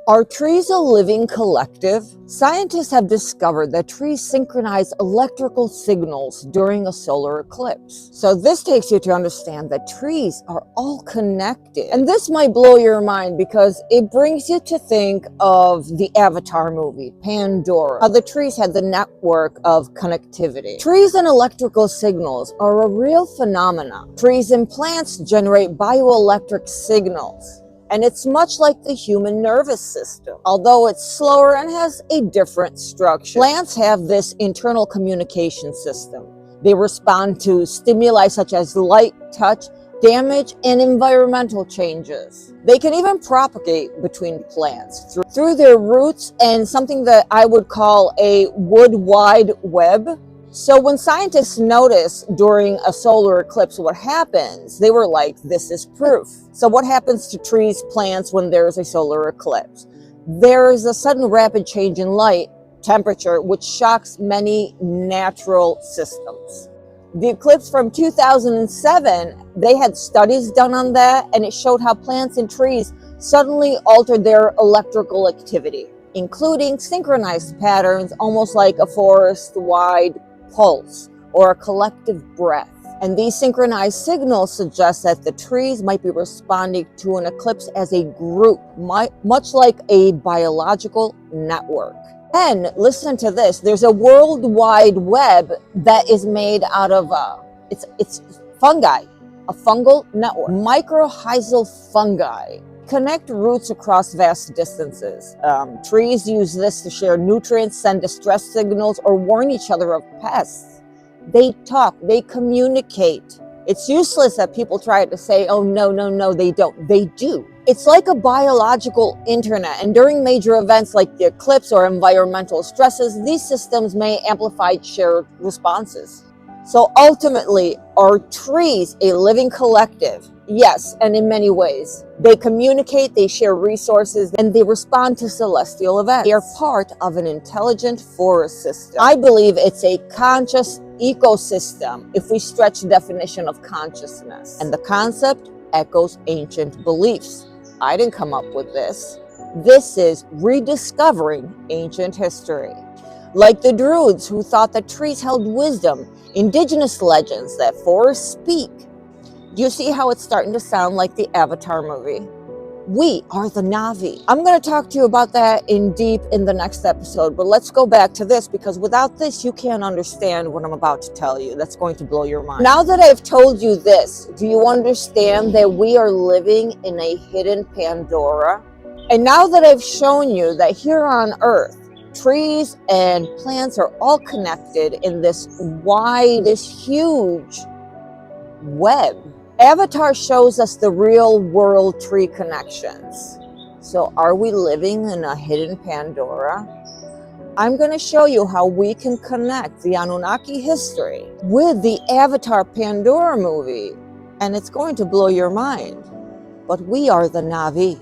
Are trees a living collective? Scientists have discovered that trees synchronize electrical signals during a solar eclipse. So this takes you to understand that trees are all connected. And this might blow your mind because it brings you to think of the Avatar movie, Pandora, how the trees had the network of connectivity. Trees and electrical signals are a real phenomenon. Trees and plants generate bioelectric signals. And it's much like the human nervous system, although it's slower and has a different structure. Plants have this internal communication system. They respond to stimuli such as light, touch, damage, and environmental changes. They can even propagate between plants through their roots and something that I would call a wood wide web. So when scientists noticed during a solar eclipse what happens, they were like, this is proof. So what happens to trees, plants when there's a solar eclipse? There is a sudden rapid change in light, temperature, which shocks many natural systems. The eclipse from 2007, they had studies done on that, and it showed how plants and trees suddenly altered their electrical activity, including synchronized patterns, almost like a forest-wide pulse or a collective breath. And these synchronized signals suggest that the trees might be responding to an eclipse as a group, much like a biological network. And listen to this, there's a world wide web that is made out of it's fungi, a fungal network. Mycorrhizal fungi connect roots across vast distances. Trees use this to share nutrients, send distress signals, or warn each other of pests. They talk, they communicate. It's useless that people try to say, oh, no, they don't. They do. It's like a biological internet, and during major events like the eclipse or environmental stresses, these systems may amplify shared responses. So ultimately, are trees a living collective? Yes, and in many ways. They communicate, they share resources, and they respond to celestial events. They are part of an intelligent forest system. I believe it's a conscious ecosystem if we stretch the definition of consciousness. And the concept echoes ancient beliefs. I didn't come up with this. This is rediscovering ancient history. Like the Druids who thought that trees held wisdom, indigenous legends that forests speak. Do you see how it's starting to sound like the Avatar movie? We are the Na'vi. I'm going to talk to you about that in deep in the next episode, but let's go back to this because without this, you can't understand what I'm about to tell you. That's going to blow your mind. Now that I've told you this, do you understand that we are living in a hidden Pandora? And now that I've shown you that here on Earth, trees and plants are all connected in this wide, this huge web. Avatar shows us the real world tree connections. So are we living in a hidden Pandora? I'm going to show you how we can connect the Anunnaki history with the Avatar Pandora movie, and it's going to blow your mind. But we are the Na'vi.